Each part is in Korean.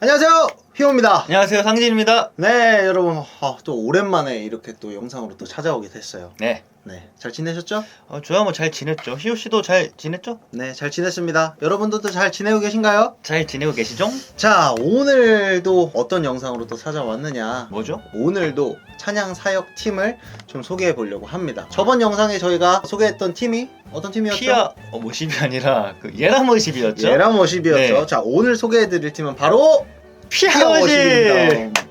안녕하세요, 희호입니다. 안녕하세요, 상진입니다. 네, 여러분, 또 오랜만에 이렇게 또 영상으로 또 찾아오게 됐어요. 네. 네, 잘 지내셨죠? 저야 뭐 잘 지냈죠. 희호 씨도 잘 지냈죠? 네, 잘 지냈습니다. 여러분들도 잘 지내고 계신가요? 잘 지내고 계시죠? 자, 오늘도 어떤 영상으로 또 찾아왔느냐? 뭐죠? 오늘도 찬양 사역 팀을 좀 소개해 보려고 합니다. 저번 영상에 저희가 소개했던 팀이 어떤 팀이었죠? 피아 워십이 아니라 그 예람 워십이었죠? 예람 워십이었죠. 네. 자, 오늘 소개해 드릴 팀은 바로 피아 워십. 워십입니다.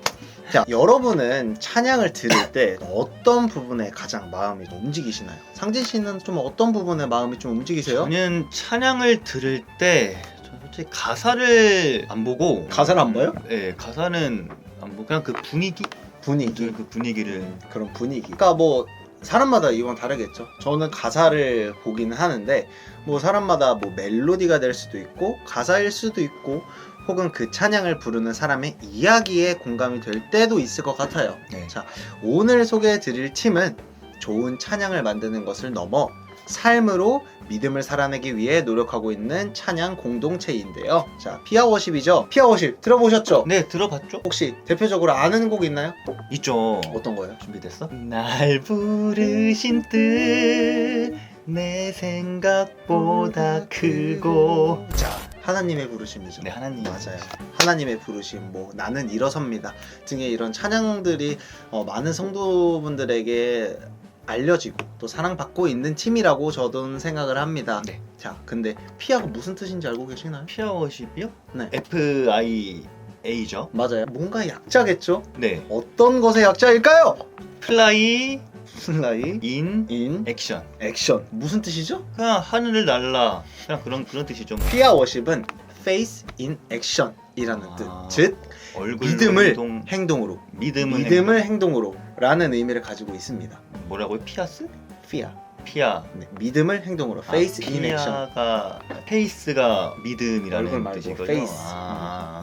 자, 여러분은 찬양을 들을 때 어떤 부분에 가장 마음이 움직이시나요? 상진 씨는 좀 어떤 부분에 마음이 좀 움직이세요? 저는 찬양을 들을 때 저는 솔직히 가사를 안 보고 가사를 안 봐요? 네, 가사는 안 보고 그냥 그 분위기? 분위기. 그 분위기를 그런 분위기. 그러니까 뭐 사람마다 이건 다르겠죠. 저는 가사를 보기는 하는데 뭐 사람마다 뭐 멜로디가 될 수도 있고 가사일 수도 있고 혹은 그 찬양을 부르는 사람의 이야기에 공감이 될 때도 있을 것 같아요. 네. 자, 오늘 소개해 드릴 팀은 좋은 찬양을 만드는 것을 넘어 삶으로 믿음을 살아내기 위해 노력하고 있는 찬양 공동체인데요. 자, 피아 워십이죠. 피아 워십 들어보셨죠? 네, 들어봤죠? 혹시 대표적으로 아는 곡 있나요? 있죠. 어떤 거예요? 준비됐어? 날 부르신 뜻 내 생각보다 크고. 자, 하나님의 부르심이죠. 네, 하나님. 맞아요. 하나님의 부르심, 뭐 나는 일어섭니다 등의 이런 찬양들이 많은 성도분들에게 알려지고 또 사랑받고 있는 팀이라고 저도 생각을 합니다. 네. 자, 근데 피아가 무슨 뜻인지 알고 계시나요? 피아 워십이요? 네. FIA죠. 맞아요. 뭔가 약자겠죠? 네. 어떤 것의 약자일까요? 플라이 플라이 인 액션. 액션. 무슨 뜻이죠? 그냥 하늘을 날라. 그냥 그런 뜻이죠. 피아 워십은 face in action 이라는 아. 뜻. 즉 얼굴로 믿음을 행동으로 믿음을 행동으로 라는 의미를 가지고 있습니다. 뭐라고요? 피아스? 피아. 네, 믿음을 행동으로 face in action. 피아가 페이스가 얼굴 믿음이라는 말고 뜻이거죠. face.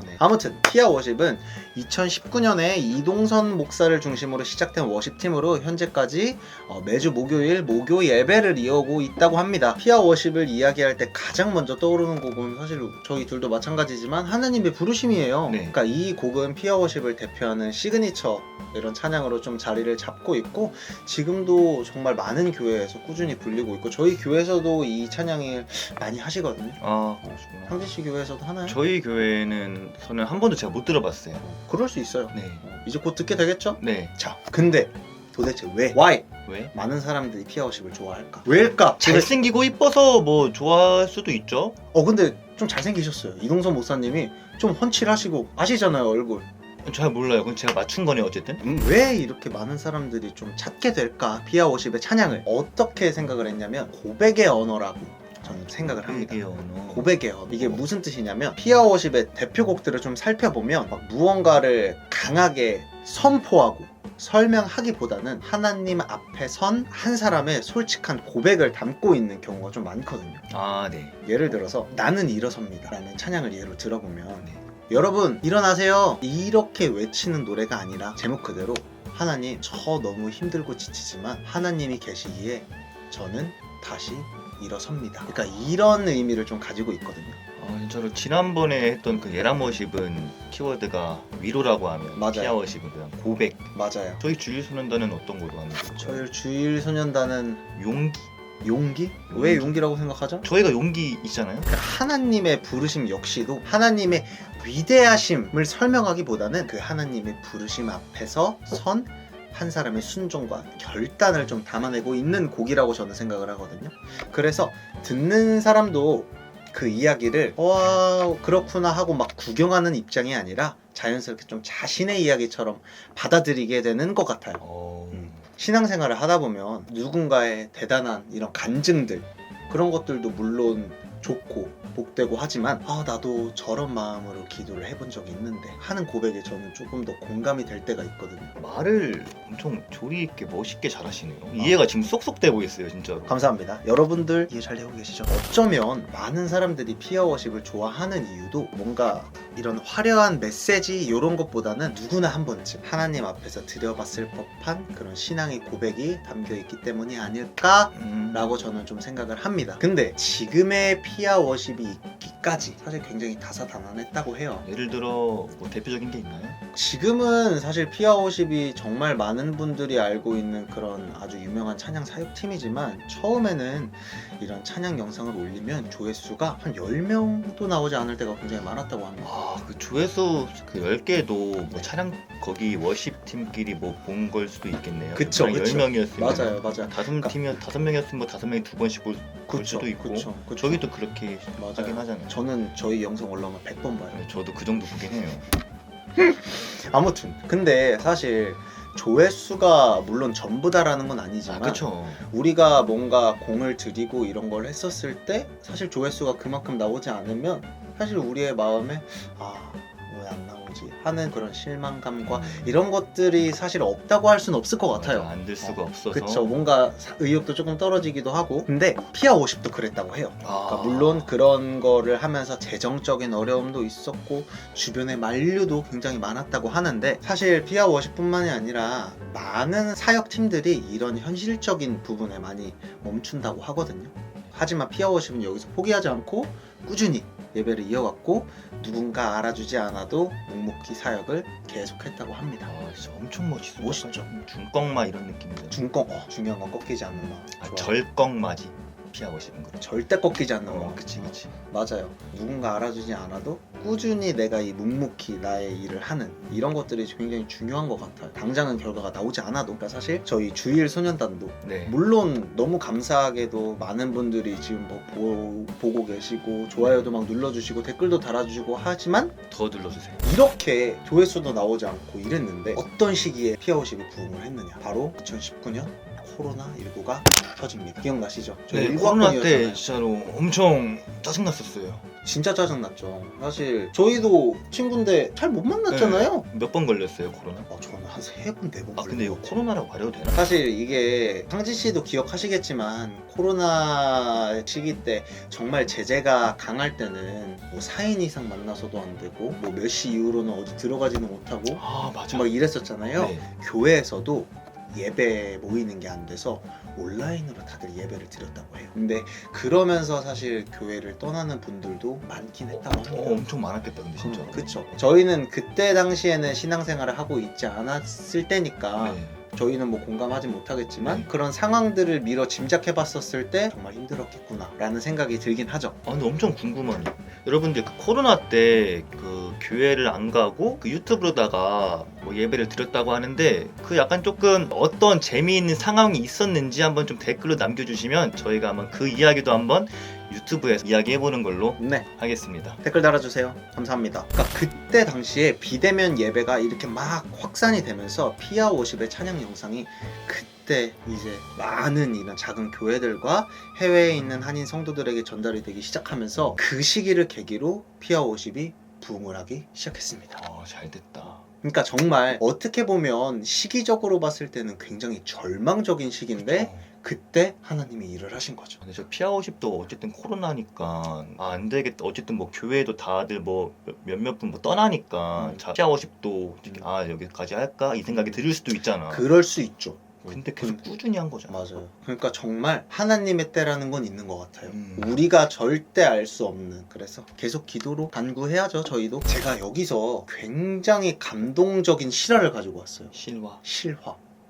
네. 아무튼 피아 워십은 2019년에 이동선 목사를 중심으로 시작된 워십팀으로 현재까지 매주 목요일 목요 예배를 이어오고 있다고 합니다. 피아 워십을 이야기할 때 가장 먼저 떠오르는 곡은 사실 저희 둘도 마찬가지지만 하나님의 부르심이에요. 네. 그러니까 이 곡은 피아 워십을 대표하는 시그니처 이런 찬양으로 좀 자리를 잡고 있고 지금도 정말 많은 교회에서 꾸준히 불리고 있고 저희 교회에서도 이 찬양을 많이 하시거든요. 아, 그러시구나. 상진 씨 교회에서도 하나요? 저희 교회는 저는 한 번도 제가 못 들어봤어요. 그럴 수 있어요. 네. 이제 곧 듣게 되겠죠? 네. 자, 근데 도대체 왜? Why? 왜? 많은 사람들이 피아 워십을 좋아할까? 왜일까? 잘생기고 이뻐서 뭐 좋아할 수도 있죠. 근데 좀 잘생기셨어요. 이동선 목사님이 좀 훤칠하시고 아시잖아요, 얼굴. 잘 몰라요. 그건 제가 맞춘 거네요, 어쨌든. 왜 이렇게 많은 사람들이 좀 찾게 될까? 피아 워십의 찬양을 어떻게 생각을 했냐면 고백의 언어라고 저는 생각을 합니다. 고백의 언어. 고백의 언어. 이게 무슨 뜻이냐면 피아 워십의 대표곡들을 좀 살펴보면 막 무언가를 강하게 선포하고 설명하기보다는 하나님 앞에 선 한 사람의 솔직한 고백을 담고 있는 경우가 좀 많거든요. 아, 네. 예를 들어서 나는 일어섭니다 라는 찬양을 예로 들어보면 네. 여러분 일어나세요 이렇게 외치는 노래가 아니라 제목 그대로 하나님 저 너무 힘들고 지치지만 하나님이 계시기에 저는 다시 일어섭니다. 그러니까 이런 의미를 좀 가지고 있거든요. 진짜로 지난번에 했던 그 예람 워십은 키워드가 위로라고 하면 맞아요. 피아 워십은 그냥 고백. 맞아요. 저희 주일 소년단은 어떤 걸로 하는 거죠? 저희 주일 소년단은 용기? 용기? 왜 용기라고 생각하죠? 저희가 용기 있잖아요. 그 하나님의 부르심 역시도 하나님의 위대하심을 설명하기보다는 그 하나님의 부르심 앞에서 선 한 사람의 순종과 결단을 좀 담아내고 있는 곡이라고 저는 생각을 하거든요. 그래서 듣는 사람도 그 이야기를 와 그렇구나 하고 막 구경하는 입장이 아니라 자연스럽게 좀 자신의 이야기처럼 받아들이게 되는 것 같아요. 신앙생활을 하다 보면 누군가의 대단한 이런 간증들 그런 것들도 물론 좋고 복되고 하지만 나도 저런 마음으로 기도를 해본 적이 있는데 하는 고백에 저는 조금 더 공감이 될 때가 있거든요. 말을 엄청 조리 있게 멋있게 잘하시네요. 이해가 지금 쏙쏙 되고 있어요, 진짜로. 감사합니다. 여러분들 이해 잘 되고 계시죠? 어쩌면 많은 사람들이 피아 워십을 좋아하는 이유도 뭔가 이런 화려한 메시지 이런 것보다는 누구나 한 번쯤 하나님 앞에서 드려봤을 법한 그런 신앙의 고백이 담겨 있기 때문이 아닐까라고 저는 좀 생각을 합니다. 근데 지금의 피아 워십이 있기까지 사실 굉장히 다사다난했다고 해요. 예를 들어 뭐 대표적인 게 있나요? 지금은 사실 피아 워십이 정말 많은 분들이 알고 있는 그런 아주 유명한 찬양 사역팀이지만 처음에는 이런 찬양 영상을 올리면 조회수가 한 10명도 나오지 않을 때가 굉장히 많았다고 합니다. 그 조회수 그 10개도 뭐 차량 거기 워십 팀끼리 뭐 본 걸 수도 있겠네요. 그쵸, 그쵸. 10명이었으면 맞아요, 맞아요. 다섯 명이었으면 뭐 5명이 2번씩 볼 그쵸, 수도 있고. 그쵸. 저기도 그렇게 맞아요. 하긴 하잖아요. 저는 저희 영상 올라오면 100번 봐요. 네, 저도 그 정도 보긴 해요. 아무튼 근데 사실 조회수가 물론 전부다라는 건 아니지만 그쵸. 우리가 뭔가 공을 들이고 이런 걸 했었을 때 사실 조회수가 그만큼 나오지 않으면 사실 우리의 마음에 왜 안 나오지 하는 그런 실망감과 이런 것들이 사실 없다고 할 수는 없을 것 같아요. 안 될 수가 없어서. 그쵸, 뭔가 의욕도 조금 떨어지기도 하고. 근데 피아 50도 그랬다고 해요. 그러니까 물론 그런 거를 하면서 재정적인 어려움도 있었고 주변의 만류도 굉장히 많았다고 하는데 사실 피아 워십뿐만이 아니라 많은 사역팀들이 이런 현실적인 부분에 많이 멈춘다고 하거든요. 하지만 피아 워십은 여기서 포기하지 않고 꾸준히 예배를 이어갔고 누군가 알아주지 않아도 묵묵히 사역을 계속했다고 합니다. 진짜 엄청 멋있어. 멋있죠. 중꺾마 이런 느낌이죠. 중요한 건 꺾이지 않는 마음. 좋아. 절꺾마지. 피아 워십은 그렇죠. 절대 꺾이지 않는 마음. 그치. 맞아요. 누군가 알아주지 않아도 꾸준히 내가 이 묵묵히 나의 일을 하는 이런 것들이 굉장히 중요한 것 같아요. 당장은 결과가 나오지 않아도. 그러니까 사실 저희 주일 소년단도 네. 물론 너무 감사하게도 많은 분들이 지금 뭐 보고 계시고 좋아요도 막 눌러주시고 댓글도 달아주시고 하지만 더 눌러주세요. 이렇게 조회수도 나오지 않고 이랬는데 어떤 시기에 피아 워십이 부흥을 했느냐. 바로 2019년 코로나19가 터집니다. 기억나시죠? 저희 네, 일관권이었잖아요. 코로나 때 진짜로 엄청 짜증났었어요. 진짜 짜증났죠. 사실 저희도 친구인데 잘 못 만났잖아요. 몇 번 걸렸어요 코로나? 저는 한 3번, 4번 근데 이거 코로나라고 말해도 되나? 사실 이게 상지 씨도 기억하시겠지만 코로나 시기 때 정말 제재가 강할 때는 뭐 4인 이상 만나서도 안 되고 뭐 몇 시 이후로는 어디 들어가지는 못하고 맞아. 막 이랬었잖아요. 네. 교회에서도 예배 모이는 게 안 돼서 온라인으로 다들 예배를 드렸다고 해요. 근데 그러면서 사실 교회를 떠나는 분들도 많긴 했다고 합니다. 엄청 많았겠다 근데 진짜. 그쵸. 저희는 그때 당시에는 신앙생활을 하고 있지 않았을 때니까 네. 저희는 뭐 공감하지 못하겠지만 네. 그런 상황들을 미뤄 짐작해봤었을 때 정말 힘들었겠구나 라는 생각이 들긴 하죠. 근데 엄청 궁금하네. 여러분들 그 코로나 때 그 교회를 안 가고 그 유튜브로다가 뭐 예배를 드렸다고 하는데 그 약간 조금 어떤 재미있는 상황이 있었는지 한번 좀 댓글로 남겨주시면 저희가 한번 그 이야기도 한번 유튜브에서 이야기해보는 걸로 네, 하겠습니다. 댓글 달아주세요. 감사합니다. 그러니까 그때 당시에 비대면 예배가 이렇게 막 확산이 되면서 피아 워십의 찬양 영상이 그때 이제 많은 이런 작은 교회들과 해외에 있는 한인 성도들에게 전달이 되기 시작하면서 그 시기를 계기로 피아 워십이 부흥을 하기 시작했습니다. 잘 됐다. 그러니까 정말 어떻게 보면 시기적으로 봤을 때는 굉장히 절망적인 시기인데 그때 하나님이 일을 하신 거죠. 근데 저 피아 워십도 어쨌든 코로나니까 안 되겠다. 어쨌든 뭐 교회도 다들 뭐 몇몇 분 뭐 떠나니까 피아 워십도 여기까지 할까 이 생각이 들 수도 있잖아. 그럴 수 있죠. 근데 계속 꾸준히 한 거잖아. 맞아요. 그러니까 정말 하나님의 때라는 건 있는 것 같아요. 우리가 절대 알 수 없는. 그래서 계속 기도로 간구해야죠. 저희도. 제가 여기서 굉장히 감동적인 실화를 가지고 왔어요. 실화.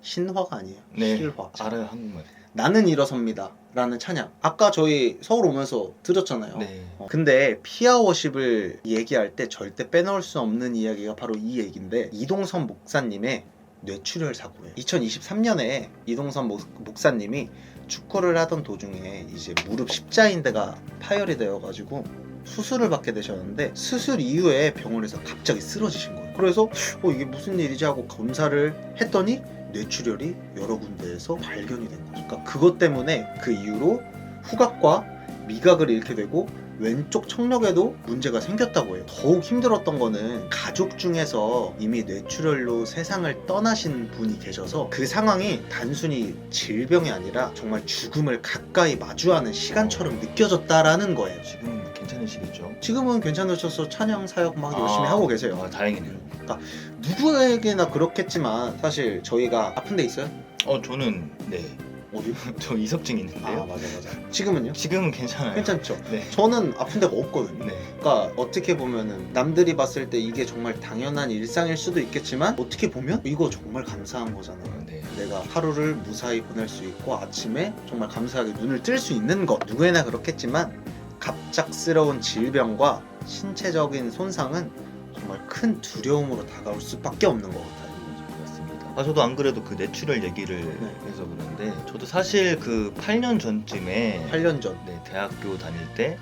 신화가 아니에요. 네. 실화. 알아요 한국말. 나는 일어섭니다 라는 찬양, 아까 저희 서울 오면서 들었잖아요. 네. 근데 피아 워십을 얘기할 때 절대 빼놓을 수 없는 이야기가 바로 이 얘기인데, 이동선 목사님의 뇌출혈 사고예요. 2023년에 이동선 목사님이 축구를 하던 도중에 이제 무릎 십자인대가 파열이 되어가지고 수술을 받게 되셨는데, 수술 이후에 병원에서 갑자기 쓰러지신 거예요. 그래서 이게 무슨 일이지 하고 검사를 했더니 뇌출혈이 여러 군데에서 발견이 된 거죠. 그러니까 그것 때문에 그 이후로 후각과 미각을 잃게 되고 왼쪽 청력에도 문제가 생겼다고 해요. 더욱 힘들었던 거는 가족 중에서 이미 뇌출혈로 세상을 떠나신 분이 계셔서 그 상황이 단순히 질병이 아니라 정말 죽음을 가까이 마주하는 시간처럼 느껴졌다라는 거예요. 지금 괜찮으시겠죠? 지금은 괜찮으셔서 찬양 사역 막 열심히 하고 계세요. 다행이네요. 누구에게나 그렇겠지만 사실 저희가 아픈 데 있어요? 저는 네. 어디? 저 이석증 아 있는데요. 맞아. 지금은요? 지금은 괜찮아요. 괜찮죠? 네. 저는 아픈 데가 없거든요. 네. 그러니까 어떻게 보면은 남들이 봤을 때 이게 정말 당연한 일상일 수도 있겠지만 어떻게 보면 이거 정말 감사한 거잖아요. 네. 내가 하루를 무사히 보낼 수 있고 아침에 정말 감사하게 눈을 뜰 수 있는 것, 누구나 그렇겠지만 갑작스러운 질병과 신체적인 손상은 정말 큰 두려움으로 다가올 수밖에 없는 것 같아요. 맞습니다. 저도 안 그래도 그 뇌출혈 얘기를 해서 그런데 저도 사실 그 8년 전쯤에 8년 전. 네, 대학교 다닐 때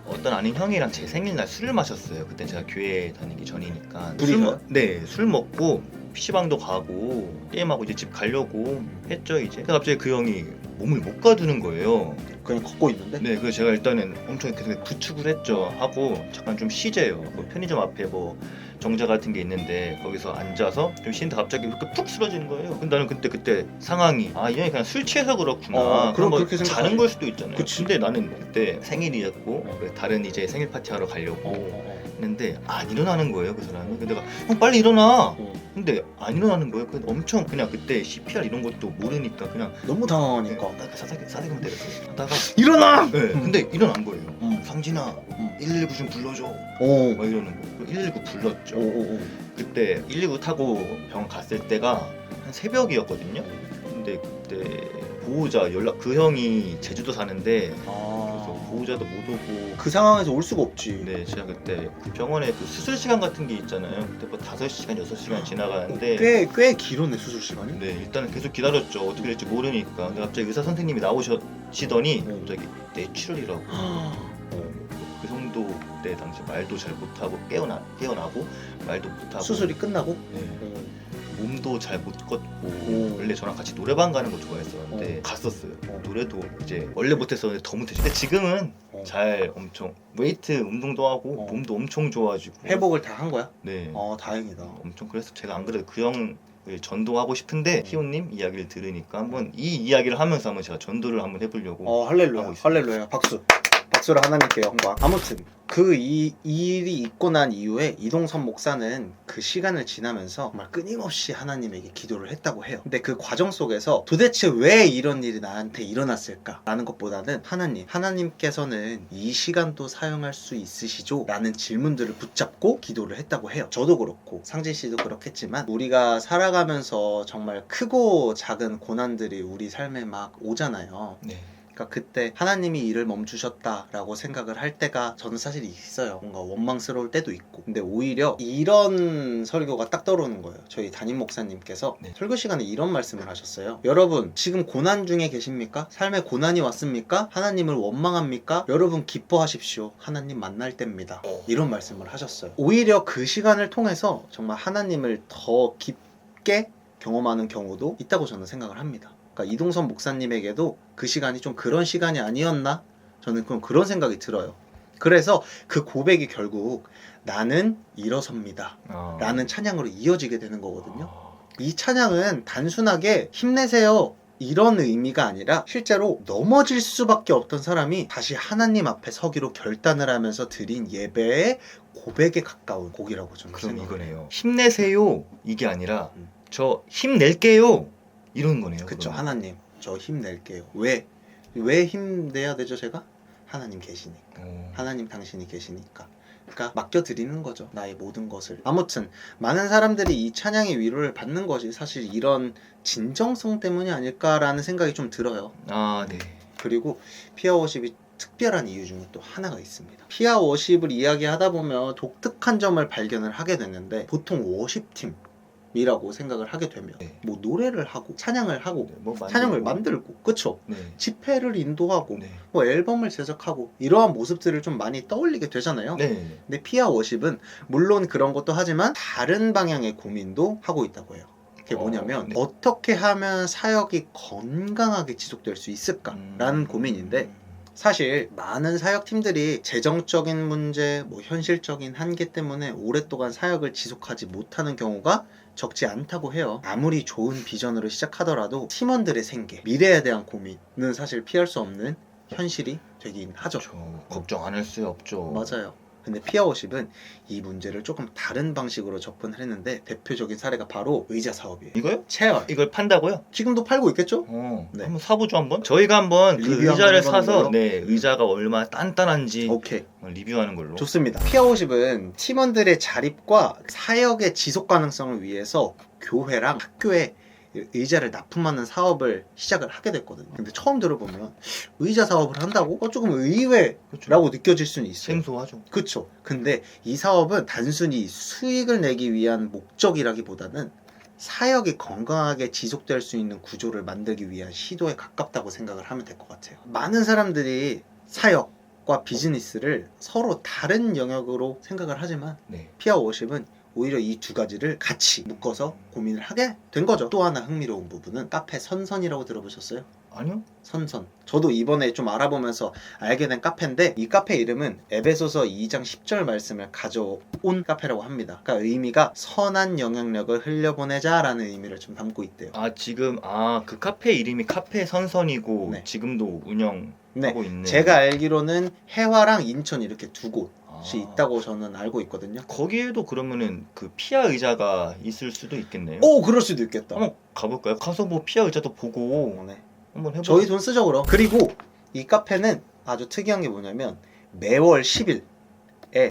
어떤 아는 형이랑 제 생일날 술을 마셨어요. 그때 제가 교회 다니기 전이니까. 둘이서요? 술 먹고 PC방도 가고 게임하고 이제 집 가려고 했죠 이제. 근데 갑자기 그 형이 몸을 못 가두는 거예요. 그냥 걷고 있는데? 네, 그래서 제가 일단은 엄청 계속 부축을 했죠. 하고 잠깐 좀 쉬재요. 뭐 편의점 앞에 뭐 정자 같은 게 있는데 거기서 앉아서 좀 쉬는데 갑자기 이렇게 푹 쓰러지는 거예요. 근데 나는 그때 상황이 이 형이 그냥 술 취해서 그렇구나. 그럼 뭐 그렇게 생각하지. 자는 걸 수도 있잖아요. 그치. 근데 나는 그때 생일이었고 다른 이제 생일 파티 하러 가려고 했는데 안 일어나는 거예요, 그 사람이. 근데 내가 형 빨리 일어나. 근데 안 일어나는 거예요. 근데 엄청 그냥 그때 CPR 이런 것도 모르니까 그냥 너무 당황하니까. 싸대기만 때렸어요. 하다가 일어나! 네, 근데 일어난 거예요. 응. 상진아, 119 좀 불러줘. 오. 막 이러는 거. 119 불렀죠. 오. 그때 119 타고 병원 갔을 때가 한 새벽이었거든요. 근데 그때 보호자 연락 그 형이 제주도 사는데 그래서 보호자도 못 오고 그 상황에서 올 수가 없지. 네 제가 그때 그 병원에 그 수술 시간 같은 게 있잖아요. 그때 뭐 5시간 6시간 지나가는데 꽤 길었네 수술 시간이. 네 일단은 계속 기다렸죠. 어떻게 될지 모르니까. 근데 갑자기 의사 선생님이 나오시더니 갑자기 뇌출혈이라고. 그 정도 그때 당시 말도 잘 못하고 깨어나고 말도 못하고 수술이 끝나고? 네. 몸도 잘 못 걷고 원래 저랑 같이 노래방 가는 거 좋아했었는데 갔었어요. 노래도 이제 원래 못했었는데 더 못했죠. 근데 지금은 잘 엄청 웨이트 운동도 하고 몸도 엄청 좋아지고 회복을 다 한 거야? 네 다행이다. 엄청. 그래서 제가 안 그래도 그 형을 전도하고 싶은데 희호님 이야기를 들으니까 한번 이 이야기를 하면서 한번 제가 전도를 한번 해보려고 할렐루야. 하고 있습니다. 할렐루야. 박수를 하나님께 영광. 아무튼 이 일이 있고 난 이후에 이동선 목사는 그 시간을 지나면서 정말 끊임없이 하나님에게 기도를 했다고 해요. 근데 그 과정 속에서 도대체 왜 이런 일이 나한테 일어났을까 라는 것보다는 하나님께서는 이 시간도 사용할 수 있으시죠? 라는 질문들을 붙잡고 기도를 했다고 해요. 저도 그렇고 상진 씨도 그렇겠지만 우리가 살아가면서 정말 크고 작은 고난들이 우리 삶에 막 오잖아요. 네. 그러니까 그때 하나님이 일을 멈추셨다라고 생각을 할 때가 저는 사실 있어요. 뭔가 원망스러울 때도 있고. 근데 오히려 이런 설교가 딱 떠오르는 거예요. 저희 담임 목사님께서 설교 시간에 이런 말씀을 하셨어요. 여러분 지금 고난 중에 계십니까? 삶에 고난이 왔습니까? 하나님을 원망합니까? 여러분 기뻐하십시오. 하나님 만날 때입니다. 이런 말씀을 하셨어요. 오히려 그 시간을 통해서 정말 하나님을 더 깊게 경험하는 경우도 있다고 저는 생각을 합니다. 그러니까 이동선 목사님에게도 그 시간이 좀 그런 시간이 아니었나? 저는 그런 생각이 들어요. 그래서 그 고백이 결국 나는 일어섭니다 라는 찬양으로 이어지게 되는 거거든요. 이 찬양은 단순하게 힘내세요 이런 의미가 아니라 실제로 넘어질 수밖에 없던 사람이 다시 하나님 앞에 서기로 결단을 하면서 드린 예배의 고백에 가까운 곡이라고 저는 그럼 생각해요. 이거네요. 힘내세요 이게 아니라 저 힘낼게요 이런 거네요. 그쵸. 그러면. 하나님 저 힘낼게요. 왜 힘내야 되죠 제가? 하나님 계시니까. 하나님 당신이 계시니까. 그러니까 맡겨드리는 거죠. 나의 모든 것을. 아무튼 많은 사람들이 이 찬양의 위로를 받는 것이 사실 이런 진정성 때문이 아닐까라는 생각이 좀 들어요. 네. 그리고 피아 워십이 특별한 이유 중에 또 하나가 있습니다. 피아 워십을 이야기하다 보면 독특한 점을 발견을 하게 되는데 보통 워십팀 이라고 생각을 하게 되면 뭐 노래를 하고 찬양을 하고 찬양을 만들고 그쵸? 집회를 인도하고 뭐 앨범을 제작하고 이러한 모습들을 좀 많이 떠올리게 되잖아요. 근데 피아 워십은 물론 그런 것도 하지만 다른 방향의 고민도 하고 있다고 해요. 그게 뭐냐면 어떻게 하면 사역이 건강하게 지속될 수 있을까라는 고민인데 사실 많은 사역팀들이 재정적인 문제, 뭐 현실적인 한계 때문에 오랫동안 사역을 지속하지 못하는 경우가 적지 않다고 해요. 아무리 좋은 비전으로 시작하더라도 팀원들의 생계, 미래에 대한 고민은 사실 피할 수 없는 현실이 되긴 하죠. 걱정 안 할 수 없죠. 맞아요. 근데 피아워십은 이 문제를 조금 다른 방식으로 접근을 했는데 대표적인 사례가 바로 의자 사업이에요. 이거요? 체어. 이걸 판다고요? 지금도 팔고 있겠죠? 네. 한번 사보죠 한번. 저희가 한번 그 리뷰 의자를 한번 해보는 사서 걸로? 네 의자가 얼마나 단단한지 오케이. 리뷰하는 걸로. 좋습니다. 피아워십은 팀원들의 자립과 사역의 지속 가능성을 위해서 교회랑 학교에 의자를 납품하는 사업을 시작을 하게 됐거든요. 근데 처음 들어보면 의자 사업을 한다고? 조금 의외라고 그렇죠. 느껴질 수는 있어요. 생소하죠. 그쵸. 근데 이 사업은 단순히 수익을 내기 위한 목적이라기보다는 사역이 건강하게 지속될 수 있는 구조를 만들기 위한 시도에 가깝다고 생각을 하면 될 것 같아요. 많은 사람들이 사역과 비즈니스를 서로 다른 영역으로 생각을 하지만 네. 피아워십은 오히려 이 두 가지를 같이 묶어서 고민을 하게 된 거죠. 또 하나 흥미로운 부분은 카페 선선이라고 들어보셨어요? 아니요? 선선. 저도 이번에 좀 알아보면서 알게 된 카페인데 이 카페 이름은 에베소서 2장 10절 말씀을 가져온 카페라고 합니다. 그러니까 의미가 선한 영향력을 흘려보내자라는 의미를 좀 담고 있대요. 지금 그 카페 이름이 카페 선선이고 네. 지금도 운영하고 네, 있는. 제가 알기로는 해화랑 인천 이렇게 두 곳이 아. 있다고 저는 알고 있거든요. 거기에도 그러면은 그 피아 의자가 있을 수도 있겠네요. 오, 그럴 수도 있겠다. 한번 가볼까요? 가서 뭐 피아 의자도 보고 네. 한번 해보. 저희 돈 쓰죠 그럼. 그리고 이 카페는 아주 특이한 게 뭐냐면 매월 10일에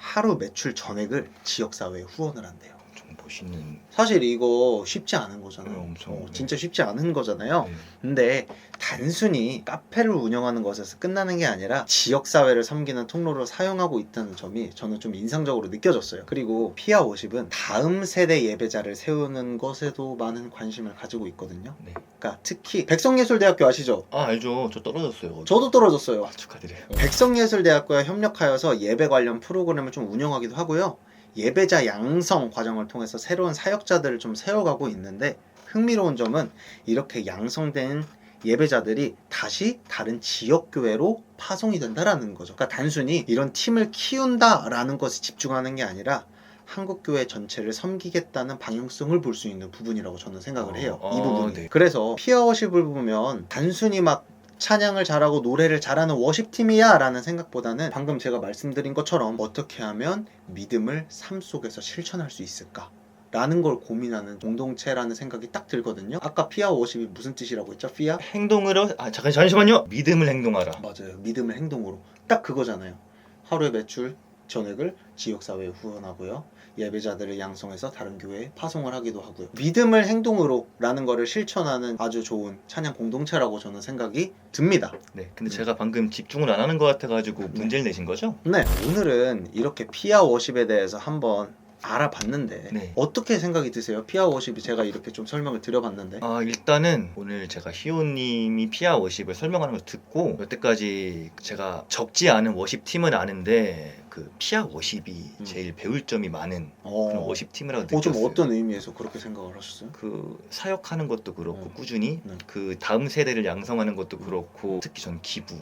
하루 매출 전액을 지역사회에 후원을 한대요. 좀 멋있는. 사실 이거 쉽지 않은 거잖아요. 엄청. 네. 진짜 쉽지 않은 거잖아요. 네. 근데 단순히 카페를 운영하는 것에서 끝나는 게 아니라 지역사회를 섬기는 통로로 사용하고 있다는 점이 저는 좀 인상적으로 느껴졌어요. 그리고 피아워십은 다음 세대 예배자를 세우는 것에도 많은 관심을 가지고 있거든요. 네. 그러니까 특히 백성예술대학교 아시죠? 알죠. 저 떨어졌어요. 저도 떨어졌어요. 축하드려요. 백성예술대학교와 협력하여서 예배 관련 프로그램을 좀 운영하기도 하고요. 예배자 양성 과정을 통해서 새로운 사역자들을 좀 세워가고 있는데 흥미로운 점은 이렇게 양성된 예배자들이 다시 다른 지역교회로 파송이 된다라는 거죠. 그러니까 단순히 이런 팀을 키운다라는 것에 집중하는 게 아니라 한국교회 전체를 섬기겠다는 방향성을 볼 수 있는 부분이라고 저는 생각을 해요. 이 부분이. 네. 그래서 피아워십을 보면 단순히 막 찬양을 잘하고 노래를 잘하는 워십팀이야 라는 생각보다는 방금 제가 말씀드린 것처럼 어떻게 하면 믿음을 삶 속에서 실천할 수 있을까 라는 걸 고민하는 공동체라는 생각이 딱 들거든요. 아까 피아 워십이 무슨 뜻이라고 했죠? 피아? 행동으로 잠시만요. 믿음을 행동하라. 맞아요. 믿음을 행동으로. 딱 그거잖아요. 하루의 매출 전액을 지역사회에 후원하고요. 예배자들을 양성해서 다른 교회에 파송을 하기도 하고요. 믿음을 행동으로 라는 거를 실천하는 아주 좋은 찬양 공동체라고 저는 생각이 듭니다. 네. 근데 제가 방금 집중을 안 하는 것 같아가지고 문제를 내신 거죠? 네, 오늘은 이렇게 피아 워십에 대해서 한번 알아봤는데 네. 어떻게 생각이 드세요? 피아 워십이 제가 이렇게 좀 설명을 드려봤는데 일단은 오늘 제가 희호님이 피아 워십을 설명하는 걸 듣고 여태까지 제가 적지 않은 워십 팀을 아는데 그 피아 워십이 제일 배울 점이 많은 그런 워십 팀이라고 느꼈어요. 좀 어떤 의미에서 그렇게 생각을 하셨어요? 그 사역하는 것도 그렇고 꾸준히 네. 그 다음 세대를 양성하는 것도 그렇고 특히 전 기부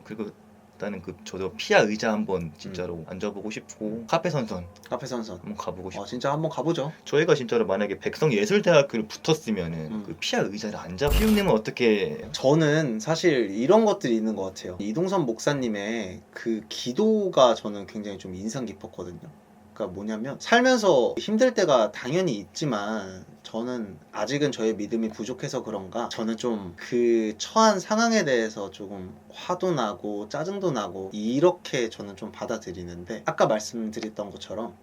그리고 일단은 저도 피아 의자 한번 진짜로 앉아보고 싶고 카페 선선 한번 가보고 싶고 진짜 한번 가보죠. 저희가 진짜로 만약에 백성예술대학교를 붙었으면은 그 피아 의자를 앉아. 희우님은 어떻게? 저는 사실 이런 것들이 있는 것 같아요. 이동선 목사님의 그 기도가 저는 굉장히 좀 인상 깊었거든요. 그러니까 뭐냐면 살면서 힘들 때가 당연히 있지만 저는 아직은 저의 믿음이 부족해서 그런가 저는 좀 그 처한 상황에 대해서 조금 화도 나고 짜증도 나고 이렇게 저는 좀 받아들이는데 아까 말씀드렸던 것처럼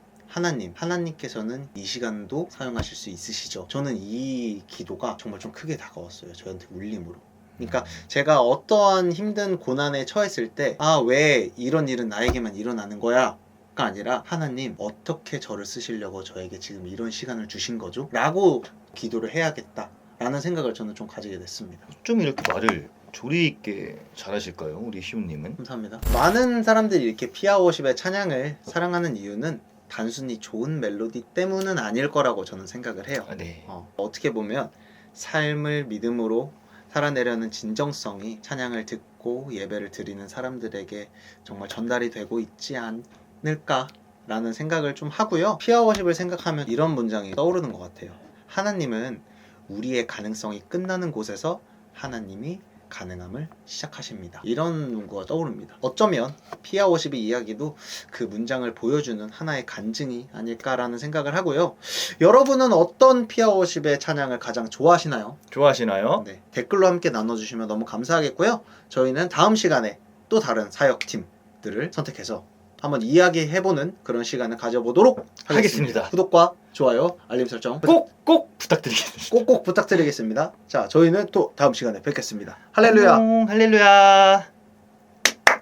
하나님께서는 이 시간도 사용하실 수 있으시죠. 저는 이 기도가 정말 좀 크게 다가왔어요. 저한테 울림으로. 그러니까 제가 어떠한 힘든 고난에 처했을 때 왜 이런 일은 나에게만 일어나는 거야? 가 아니라 하나님 어떻게 저를 쓰시려고 저에게 지금 이런 시간을 주신 거죠? 라고 기도를 해야겠다 라는 생각을 저는 좀 가지게 됐습니다. 좀 이렇게 말을 조리 있게 잘하실까요? 우리 희우님은? 감사합니다. 많은 사람들이 이렇게 피아워십의 찬양을 사랑하는 이유는 단순히 좋은 멜로디 때문은 아닐 거라고 저는 생각을 해요. 네. 어떻게 보면 삶을 믿음으로 살아내려는 진정성이 찬양을 듣고 예배를 드리는 사람들에게 정말 전달이 되고 있지 않을까라는 생각을 좀 하고요. 피아워십을 생각하면 이런 문장이 떠오르는 것 같아요. 하나님은 우리의 가능성이 끝나는 곳에서 하나님이 가능함을 시작하십니다. 이런 문구가 떠오릅니다. 어쩌면 피아 52 이야기도 그 문장을 보여주는 하나의 간증이 아닐까라는 생각을 하고요. 여러분은 어떤 피아 50의 찬양을 가장 좋아하시나요? 좋아하시나요? 네, 댓글로 함께 나눠주시면 너무 감사하겠고요. 저희는 다음 시간에 또 다른 사역팀들을 선택해서 한번 이야기해보는 그런 시간을 가져보도록 하겠습니다. 구독과 좋아요, 알림 설정 꼭 부탁드리겠습니다. 꼭꼭 부탁드리겠습니다. 자, 저희는 또 다음 시간에 뵙겠습니다. 할렐루야! 할렐루야.